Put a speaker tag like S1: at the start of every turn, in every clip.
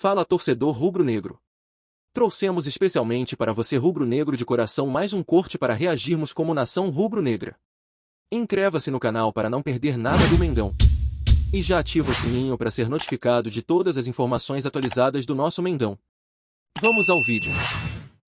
S1: Fala torcedor rubro-negro. Trouxemos especialmente para você rubro-negro de coração mais um corte para reagirmos como nação rubro-negra. Inscreva-se no canal para não perder nada do Mengão. E já ativa o sininho para ser notificado de todas as informações atualizadas do nosso Mengão. Vamos ao vídeo.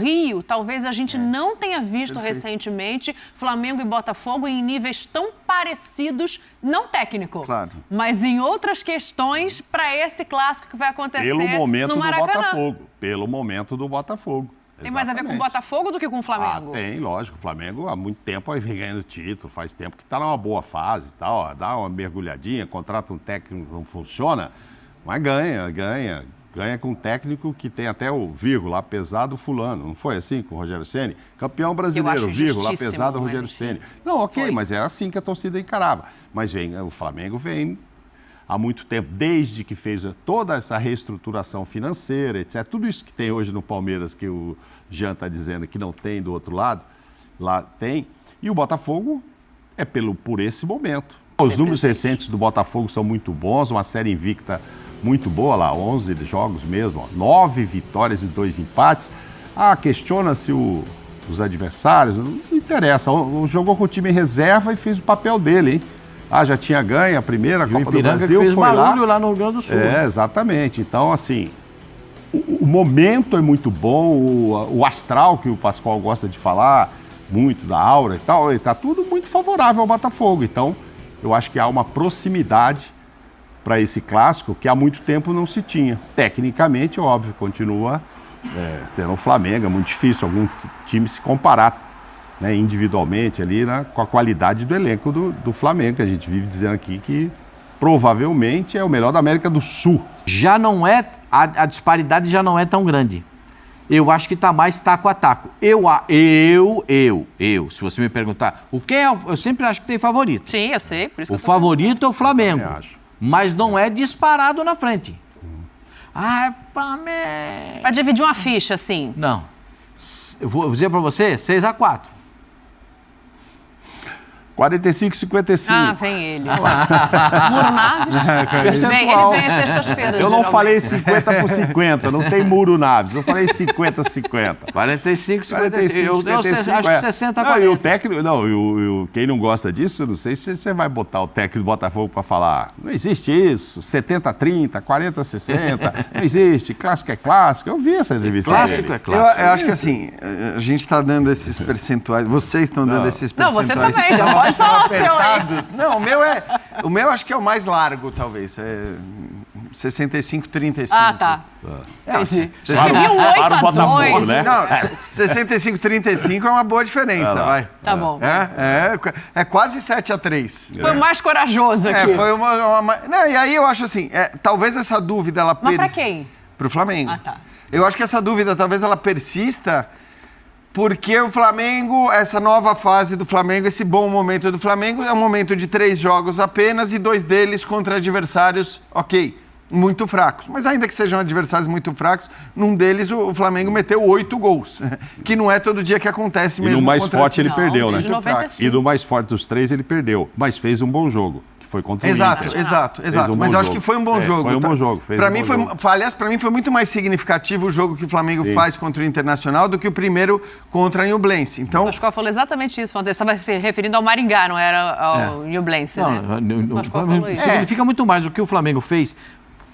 S2: Rio, talvez a gente não tenha visto recentemente Flamengo e Botafogo em níveis tão parecidos, não técnico,
S3: claro,
S2: mas em outras questões para esse clássico que vai acontecer
S3: pelo momento
S2: no Maracanã.
S3: do Botafogo. Pelo momento do Botafogo.
S2: Tem mais a ver com o Botafogo do que com o Flamengo?
S3: Tem, lógico. O Flamengo há muito tempo vem ganhando título, faz tempo que está numa boa fase e tal, ó, dá uma mergulhadinha, contrata um técnico que não funciona, mas ganha com um técnico que tem até o vírgula, apesar do fulano. Não foi assim com o Rogério Ceni? Campeão brasileiro, vírgula, apesar do Rogério Ceni. Não, ok, mas era assim que a torcida encarava. Mas o Flamengo vem há muito tempo, desde que fez toda essa reestruturação financeira, etc. Tudo isso que tem hoje no Palmeiras, que o Jean está dizendo que não tem do outro lado, lá tem. E o Botafogo é por esse momento. Os números recentes do Botafogo são muito bons, uma série invicta muito boa lá, 11 jogos mesmo, ó, 9 vitórias e 2 empates. Questiona-se os adversários, não interessa. Jogou com o time em reserva e fez o papel dele, hein? Já tinha ganho a primeira Copa do Brasil,
S4: fez
S3: foi
S4: barulho lá no Rio Grande do Sul.
S3: Exatamente. Então, assim, o momento é muito bom, o astral que o Pascoal gosta de falar, muito da aura e tal, está tudo muito favorável ao Botafogo. Então, eu acho que há uma proximidade para esse clássico que há muito tempo não se tinha. Tecnicamente, óbvio, continua tendo o Flamengo, é muito difícil algum time se comparar, né, individualmente ali com a qualidade do elenco do Flamengo, que a gente vive dizendo aqui que provavelmente é o melhor da América do Sul.
S4: Já não é, a disparidade já não é tão grande. Eu acho que está mais taco a taco. Se você me perguntar, eu sempre acho que tem favorito.
S2: Sim, eu sei. Por isso
S4: o favorito é o Flamengo, mas não é disparado na frente. Flamengo.
S2: Vai dividir uma ficha, assim?
S4: Não. Eu vou dizer para você, 6-4.
S3: 45-55.
S2: Vem ele. Muro Naves. Ele vem às sextas-feiras.
S3: Eu não falei 50-50, não tem Muro Naves. Eu falei 50-50.
S4: 45-55. Eu acho que 60-40.
S3: E o técnico, quem não gosta disso, não sei se você vai botar o técnico do Botafogo para falar. Não existe isso. 70-30, 40-60. Não existe. Clássico é clássico. Eu vi essa entrevista.
S4: Clássico é clássico.
S5: Eu acho que assim, a gente está dando esses percentuais. Vocês estão dando esses percentuais.
S2: Não, você também, já pode falar o seu aí.
S5: Não, o meu acho que é o mais largo, talvez. 65-35.
S2: Tá. Entendi. Você viu um 8-2,
S3: né?
S5: Não, 65-35 é uma boa diferença, vai.
S2: Tá bom.
S5: É quase 7-3.
S2: Foi o mais corajoso aqui.
S5: Foi uma... Não, e aí eu acho assim, talvez essa dúvida, ela
S2: Mas pra quem?
S5: Pro Flamengo.
S2: Tá.
S5: Eu acho que essa dúvida, talvez ela persista, porque o Flamengo, essa nova fase do Flamengo, esse bom momento do Flamengo, é um momento de 3 jogos apenas e 2 deles contra adversários, muito fracos. Mas ainda que sejam adversários muito fracos, num deles o Flamengo meteu 8 gols, que não é todo dia que acontece mesmo.
S3: E no mais forte ele perdeu, né?
S2: 95.
S3: E no mais forte dos 3 ele perdeu, mas fez um bom jogo. Foi contra o Inter.
S5: Exato. Mas eu acho que foi um bom jogo.
S3: Foi um bom jogo.
S5: Para mim foi muito mais significativo o jogo que o Flamengo faz contra o Internacional do que o primeiro contra a Nublense. Então,
S2: o Pascoal falou exatamente isso ontem. Você estava se referindo ao Maringá, não era ao Nublense, né?
S4: Não, significa muito mais o que o Flamengo fez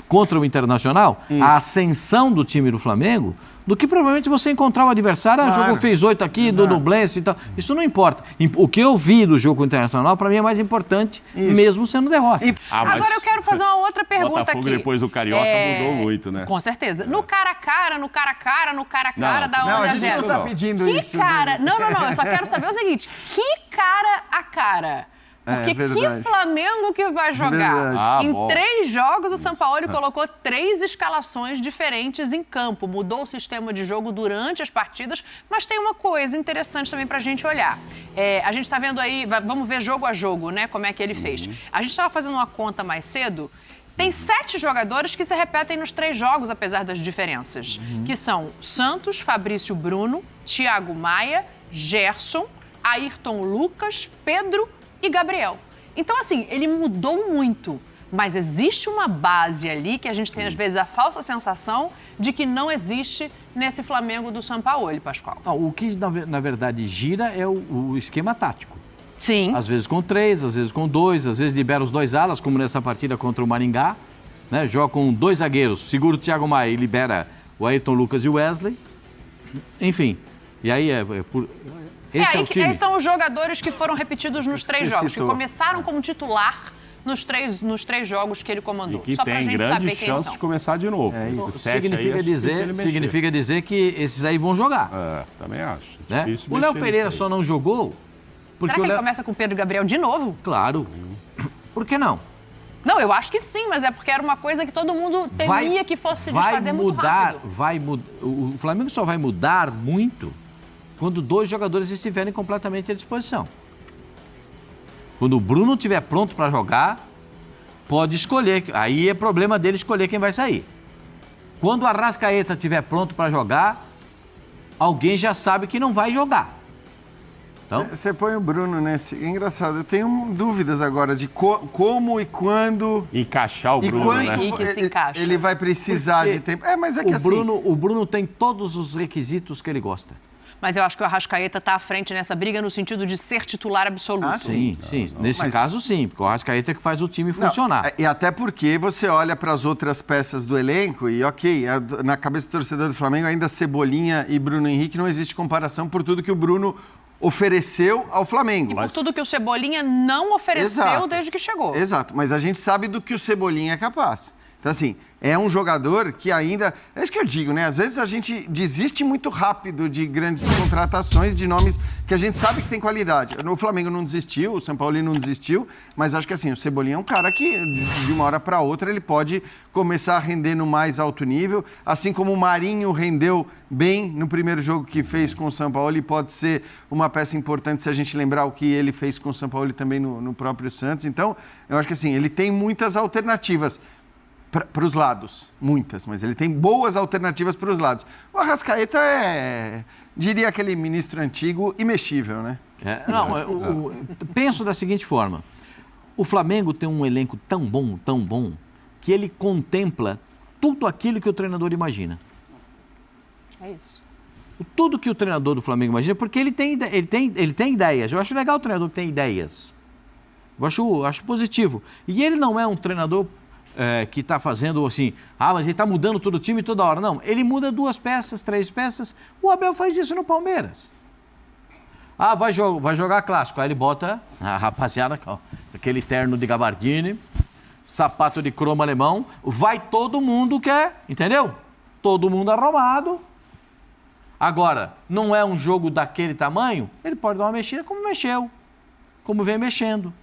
S4: contra o Internacional, a ascensão do time do Flamengo, do que provavelmente você encontrar o adversário, o jogo fez 8 aqui, do Nublense e tal. Isso não importa. O que eu vi do jogo internacional, para mim, é mais importante, mesmo sendo derrota.
S2: Agora eu quero fazer uma outra pergunta
S3: Botafogo
S2: aqui.
S3: Depois do Carioca mudou muito, né?
S2: Com certeza. No cara a cara, dá 11-0.
S5: Não, a gente não tá pedindo isso.
S2: Não. Eu só quero saber o seguinte. Que cara a cara? Porque que Flamengo que vai jogar? Em 3 jogos, o Sampaoli colocou 3 escalações diferentes em campo. Mudou o sistema de jogo durante as partidas, mas tem uma coisa interessante também pra gente olhar. A gente tá vendo aí, vamos ver jogo a jogo, né? Como é que ele fez. A gente estava fazendo uma conta mais cedo. Tem 7 jogadores que se repetem nos 3 jogos, apesar das diferenças. Que são Santos, Fabrício Bruno, Thiago Maia, Gerson, Ayrton Lucas, Pedro e Gabriel. Então, assim, ele mudou muito. Mas existe uma base ali que a gente tem, às vezes, a falsa sensação de que não existe nesse Flamengo do Sampaoli, Pascoal.
S4: O que, na verdade, gira é o esquema tático.
S2: Sim.
S4: Às vezes com 3, às vezes com 2, às vezes libera os 2 alas, como nessa partida contra o Maringá. Né? Joga com 2 zagueiros, segura o Thiago Maia e libera o Ayrton Lucas e o Wesley. Enfim, e aí esse é o time.
S2: Aí são os jogadores que foram repetidos nos 3 jogos, que começaram como titular nos três jogos que ele comandou.
S3: E que
S2: só
S3: tem
S2: pra gente
S3: grande
S2: saber quem
S3: chance
S2: são.
S3: de começar de novo.
S4: Significa dizer que esses aí vão jogar.
S3: Também acho.
S4: Né? O Léo Pereira só não jogou...
S2: Será que ele começa com o Pedro Gabriel de novo?
S4: Claro. Por que não?
S2: Não, eu acho que sim, mas é porque era uma coisa que todo mundo temia que fosse se desfazer muito rápido.
S4: O Flamengo só vai mudar muito quando 2 jogadores estiverem completamente à disposição. Quando o Bruno estiver pronto para jogar, pode escolher. Aí é problema dele escolher quem vai sair. Quando o Arrascaeta estiver pronto para jogar, alguém já sabe que não vai jogar. Então,
S5: você põe o Bruno nesse... É engraçado, eu tenho dúvidas agora de como e quando...
S3: Encaixar o Bruno,
S2: quando, né? Henrique se encaixa.
S5: Ele vai precisar de tempo. Mas é que
S4: o Bruno tem todos os requisitos que ele gosta.
S2: Mas eu acho que o Arrascaeta está à frente nessa briga no sentido de ser titular absoluto.
S4: Sim. Nesse caso, sim, porque o Arrascaeta é que faz o time funcionar.
S5: E até porque você olha para as outras peças do elenco e, na cabeça do torcedor do Flamengo, ainda Cebolinha e Bruno Henrique não existe comparação por tudo que o Bruno ofereceu ao Flamengo.
S2: E por tudo que o Cebolinha não ofereceu desde que chegou.
S5: Exato, mas a gente sabe do que o Cebolinha é capaz. Então, assim, é um jogador que ainda... É isso que eu digo, né? Às vezes a gente desiste muito rápido de grandes contratações de nomes que a gente sabe que tem qualidade. O Flamengo não desistiu, o São Paulo não desistiu, mas acho que, assim, o Cebolinha é um cara que, de uma hora para outra, ele pode começar a render no mais alto nível, assim como o Marinho rendeu bem no primeiro jogo que fez com o São Paulo, e pode ser uma peça importante se a gente lembrar o que ele fez com o São Paulo e também no próprio Santos. Então, eu acho que, assim, ele tem muitas alternativas para os lados, muitas, mas ele tem boas alternativas para os lados. O Arrascaeta diria aquele ministro antigo, imexível, né?
S4: Penso da seguinte forma, o Flamengo tem um elenco tão bom, que ele contempla tudo aquilo que o treinador imagina.
S2: É isso.
S4: Tudo que o treinador do Flamengo imagina, porque ele tem ideias. Eu acho legal o treinador que tem ideias. Eu acho positivo. E ele não é um treinador que está fazendo assim, mas ele está mudando todo o time toda hora. Não, ele muda 2 peças, 3 peças. O Abel faz isso no Palmeiras. Vai jogar clássico. Aí ele bota a rapaziada, aquele terno de gabardine, sapato de cromo alemão, vai todo mundo entendeu? Todo mundo arrumado. Agora, não é um jogo daquele tamanho, ele pode dar uma mexida como mexeu, como vem mexendo.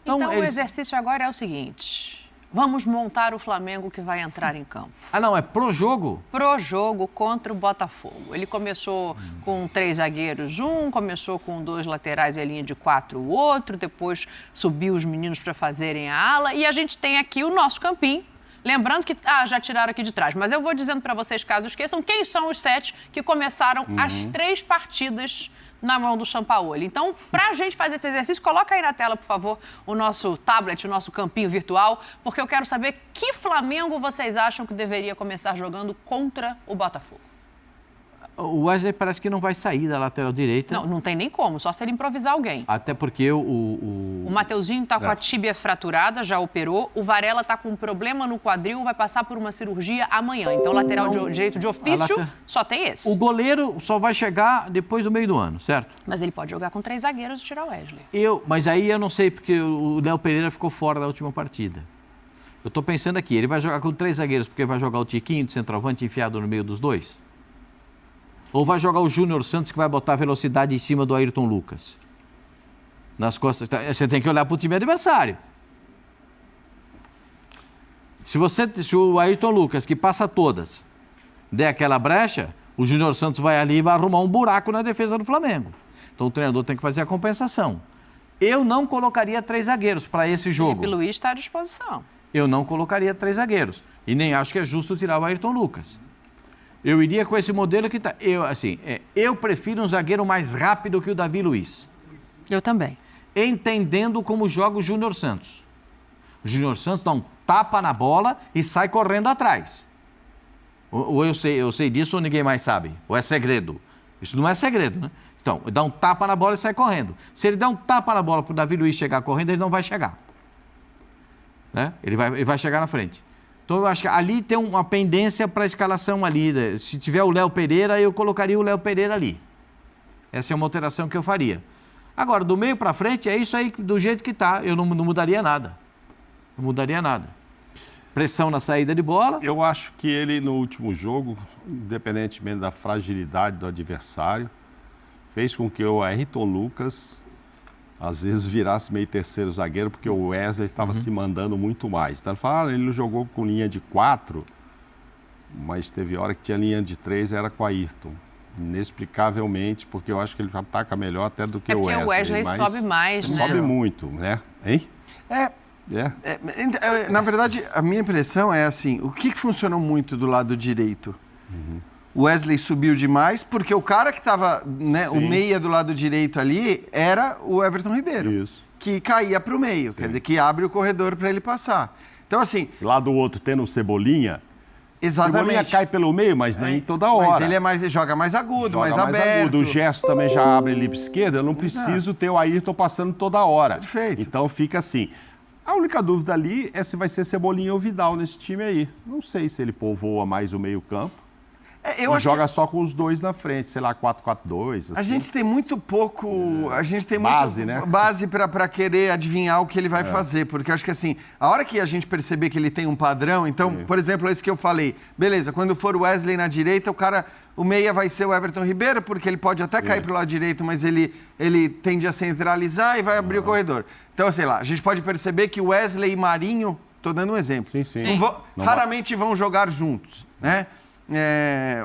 S2: Então o exercício agora é o seguinte... Vamos montar o Flamengo que vai entrar em campo.
S4: É pro jogo?
S2: Pro jogo contra o Botafogo. Ele começou com 3 zagueiros, começou com 2 laterais e a linha de 4 o outro, depois subiu os meninos para fazerem a ala, e a gente tem aqui o nosso campinho. Lembrando que, já tiraram aqui de trás, mas eu vou dizendo para vocês, caso esqueçam, quem são os 7 que começaram as 3 partidas na mão do Sampaoli. Então, para a gente fazer esse exercício, coloca aí na tela, por favor, o nosso tablet, o nosso campinho virtual, porque eu quero saber que Flamengo vocês acham que deveria começar jogando contra o Botafogo.
S4: O Wesley parece que não vai sair da lateral direita.
S2: Não tem nem como, só se ele improvisar alguém.
S4: Até porque
S2: o Mateuzinho está com a tíbia fraturada, já operou. O Varela está com um problema no quadril, vai passar por uma cirurgia amanhã. Então, lateral direito de ofício, só tem esse.
S4: O goleiro só vai chegar depois do meio do ano, certo?
S2: Mas ele pode jogar com 3 zagueiros e tirar o Wesley.
S4: Mas aí eu não sei, porque o Léo Pereira ficou fora da última partida. Eu estou pensando aqui, ele vai jogar com 3 zagueiros porque vai jogar o Tiquinho de centroavante enfiado no meio dos 2? Ou vai jogar o Júnior Santos, que vai botar velocidade em cima do Ayrton Lucas? Nas costas. Você tem que olhar para o time adversário. Se o Ayrton Lucas, que passa todas, der aquela brecha, o Júnior Santos vai ali e vai arrumar um buraco na defesa do Flamengo. Então o treinador tem que fazer a compensação. Eu não colocaria 3 zagueiros para esse jogo.
S2: Felipe Luiz está à disposição.
S4: Eu não colocaria 3 zagueiros. E nem acho que é justo tirar o Ayrton Lucas. Eu iria com esse modelo que está... Eu prefiro um zagueiro mais rápido que o Davi Luiz.
S2: Eu também.
S4: Entendendo como joga o Júnior Santos. O Júnior Santos dá um tapa na bola e sai correndo atrás. Ou eu sei disso ou ninguém mais sabe? Ou é segredo? Isso não é segredo, né? Então, dá um tapa na bola e sai correndo. Se ele der um tapa na bola para o Davi Luiz chegar correndo, ele não vai chegar. Né? Ele vai chegar na frente. Então, eu acho que ali tem uma pendência para a escalação ali. Né? Se tiver o Léo Pereira, eu colocaria o Léo Pereira ali. Essa é uma alteração que eu faria. Agora, do meio para frente, é isso aí do jeito que está. Eu não mudaria nada. Não mudaria nada. Pressão na saída de bola.
S3: Eu acho que ele, no último jogo, independentemente da fragilidade do adversário, fez com que o Ayrton Lucas, às vezes, virasse meio terceiro zagueiro, porque o Wesley estava se mandando muito mais. Então, ele fala, ele não jogou com linha de 4, mas teve hora que tinha linha de 3, era com o Ayrton. Inexplicavelmente, porque eu acho que ele ataca melhor até do que o Wesley.
S2: Porque o Wesley sobe mais, né?
S3: Sobe muito, né? Hein?
S5: Na verdade, a minha impressão é assim, o que funcionou muito do lado direito? O Wesley subiu demais, porque o cara que estava, né, o meia do lado direito ali, era o Everton Ribeiro.
S3: Isso.
S5: Que caía para o meio, quer dizer, que abre o corredor para ele passar. Então, assim...
S3: Lá do outro, tendo o Cebolinha...
S5: Exatamente.
S3: Cebolinha cai pelo meio, mas nem toda hora.
S5: Mas ele joga mais agudo, mais aberto.
S3: O Gerson também já abre ali para esquerda, eu não preciso ter o Ayrton passando toda hora.
S5: Perfeito.
S3: Então fica assim. A única dúvida ali é se vai ser Cebolinha ou Vidal nesse time aí. Não sei se ele povoa mais o meio-campo. Ou joga só com os dois na frente, sei lá, 4-4-2. Assim.
S5: A gente tem muito pouco. A gente tem
S3: base,
S5: muito
S3: né?
S5: Base para querer adivinhar o que ele vai fazer. Porque eu acho que assim, a hora que a gente perceber que ele tem um padrão, então, por exemplo, esse que eu falei, beleza, quando for o Wesley na direita, o meia vai ser o Everton Ribeiro, porque ele pode até cair para o lado direito, mas ele tende a centralizar e vai abrir o corredor. Então, sei lá, a gente pode perceber que Wesley e Marinho, estou dando um exemplo, raramente vão jogar juntos, né?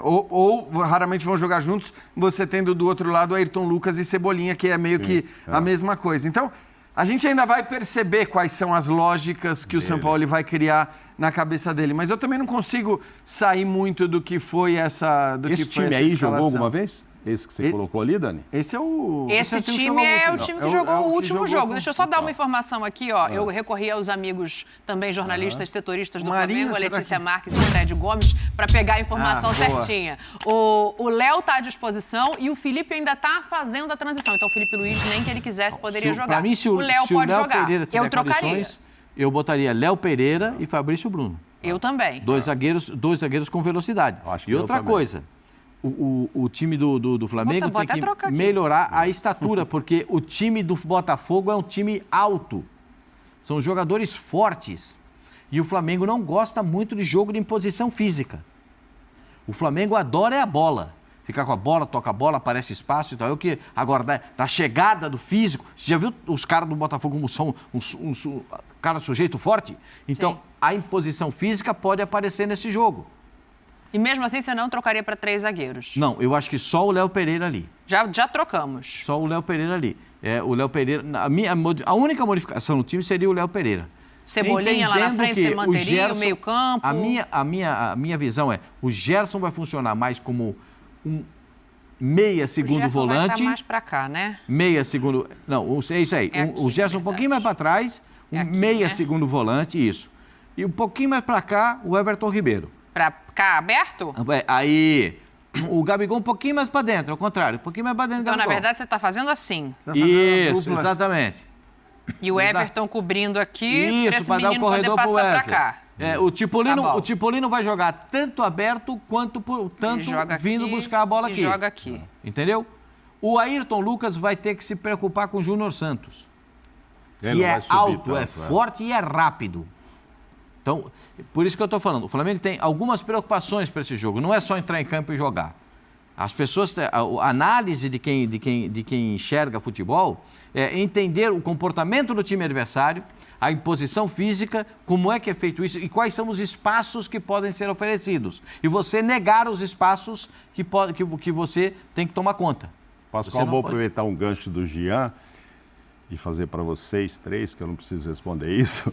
S5: Ou raramente vão jogar juntos, você tendo do outro lado Ayrton Lucas e Cebolinha, que é meio que a mesma coisa. Então, a gente ainda vai perceber quais são as lógicas que o São Paulo vai criar na cabeça dele. Mas eu também não consigo sair muito do que foi essa
S3: Esse time aí jogou alguma vez? Esse que você colocou ali, Dani?
S2: Esse time é o time que jogou o último jogo. Deixa eu só dar uma informação aqui, ó. Eu recorri aos amigos também jornalistas, setoristas do Flamengo, a Letícia Marques e o Fred Gomes, para pegar a informação certinha. O Léo está à disposição e o Felipe ainda está fazendo a transição. Então o Felipe Luiz, nem que ele quisesse, poderia jogar.
S4: Para mim, se o Léo pode jogar. Eu trocaria. Eu botaria Léo Pereira e Fabrício Bruno.
S2: Eu também.
S4: Dois zagueiros com velocidade. E outra coisa... O time do Flamengo tem que melhorar a estatura, porque o time do Botafogo é um time alto. São jogadores fortes. E o Flamengo não gosta muito de jogo de imposição física. O Flamengo adora a bola. Ficar com a bola, toca a bola, aparece espaço e tal. Agora, da chegada do físico... Você já viu os caras do Botafogo como são um cara sujeito forte? Então, a imposição física pode aparecer nesse jogo.
S2: E mesmo assim, você não trocaria para 3 zagueiros?
S4: Não, eu acho que só o Léo Pereira ali.
S2: Já trocamos.
S4: Só o Léo Pereira ali. O Léo Pereira... A única modificação no time seria o Léo Pereira.
S2: Cebolinha lá na frente, você manteria o meio-campo?
S4: A minha visão é, o Gerson vai funcionar mais como um meia segundo volante. O Gerson vai estar
S2: mais para cá, né?
S4: Meia segundo... Não, é isso aí. O Gerson um pouquinho mais para trás, meia segundo volante, isso. E um pouquinho mais para cá, o Everton Ribeiro.
S2: Para ficar aberto?
S4: Aí, o Gabigol um pouquinho mais para dentro, ao contrário, um pouquinho mais para dentro do Gabigol.
S2: Então, na verdade, você está fazendo assim.
S4: Isso, exatamente.
S2: E o Everton cobrindo aqui, para esse menino
S4: poder
S2: passar para cá.
S4: O Cipollino vai jogar tanto aberto quanto vindo buscar a bola aqui.
S2: E joga aqui.
S4: Entendeu? O Ayrton Lucas vai ter que se preocupar com o Júnior Santos. Que é alto, é forte e é rápido. Então, por isso que eu estou falando, o Flamengo tem algumas preocupações para esse jogo, não é só entrar em campo e jogar. As pessoas, a análise de quem enxerga futebol é entender o comportamento do time adversário, a imposição física, como é que é feito isso e quais são os espaços que podem ser oferecidos. E você negar os espaços que você tem que tomar conta.
S3: Pascoal, vou aproveitar um gancho do Jean e fazer para vocês 3, que eu não preciso responder isso,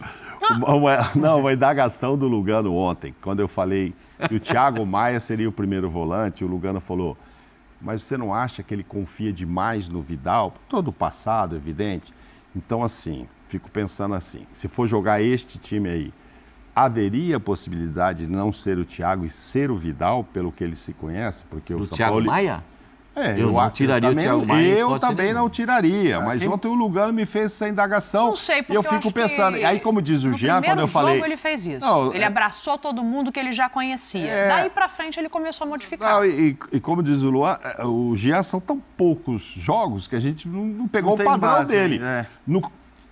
S3: uma indagação do Lugano ontem, quando eu falei que o Thiago Maia seria o primeiro volante, o Lugano falou, mas você não acha que ele confia demais no Vidal? Todo o passado, evidente. Então, assim, fico pensando assim, se for jogar este time aí, haveria a possibilidade de não ser o Thiago e ser o Vidal, pelo que ele se conhece? Porque o São
S4: Thiago
S3: Paulo...
S4: Maia?
S3: Eu
S4: não tiraria o Thiago Maia.
S3: Eu também não tiraria, mas ontem o Lugano me fez essa indagação.
S2: Não sei, porque
S3: eu fico pensando. Aí, como diz o Jean, quando eu falei.
S2: No primeiro jogo ele fez isso. Não, ele abraçou todo mundo que ele já conhecia. Daí pra frente ele começou a modificar.
S3: Não, e como diz o Luan, o Jean são tão poucos jogos que a gente não pegou o padrão base, dele. Né? No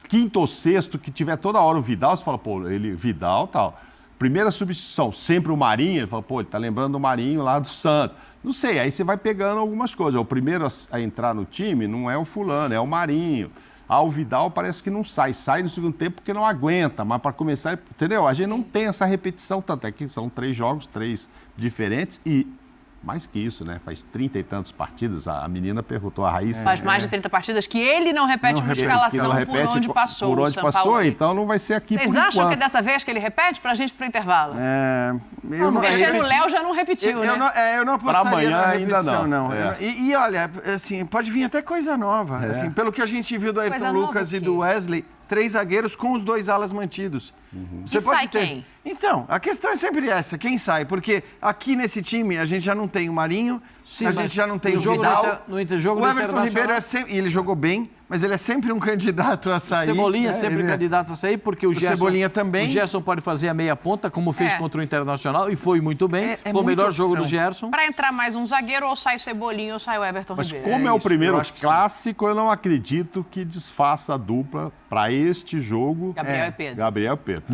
S3: quinto ou sexto, que tiver toda hora o Vidal, você fala, pô, ele, Vidal tal. Primeira substituição, sempre o Marinho, ele fala, pô, ele tá lembrando do Marinho lá do Santos. Não sei, aí você vai pegando algumas coisas. O primeiro a entrar no time não é o fulano, é o Marinho. O Vidal parece que não sai. Sai no segundo tempo porque não aguenta, mas para começar, entendeu? A gente não tem essa repetição, tanto é que são 3 jogos, 3 diferentes e... Mais que isso, né? Faz 30 e tantas partidas. A menina perguntou, a Raíssa...
S2: Faz mais de 30 partidas que ele não repete uma escalação por onde passou.
S3: Por onde passou, então não vai ser aqui por enquanto.
S2: Vocês acham que é dessa vez que ele repete pra gente pro intervalo? Mexer no Léo já não repetiu, né?
S5: Eu não apostaria
S3: pra amanhã
S5: na
S3: ainda
S5: não. E olha, assim, pode vir até coisa nova. Assim, pelo que a gente viu do Ayrton Lucas e do Wesley, 3 zagueiros com os 2 alas mantidos.
S2: Você pode sai ter... quem?
S5: Então, a questão é sempre essa, quem sai? Porque aqui nesse time a gente já não tem o Marinho, a gente já não tem o Vidal.
S4: No Interjogo
S5: o Everton Ribeiro é sempre, e ele jogou bem, mas ele é sempre um candidato a sair.
S4: Cebolinha é sempre candidato a sair, porque o Gerson...
S5: Cebolinha também.
S4: O Gerson pode fazer a meia ponta, como fez contra o Internacional, e foi muito bem. Foi o melhor jogo do Gerson.
S2: Para entrar mais um zagueiro, ou sai o Cebolinha ou sai o Everton Ribeiro.
S3: Mas como é o primeiro clássico, eu não acredito que desfaça a dupla para este jogo.
S2: Gabriel e Pedro.
S3: Gabriel e Pedro.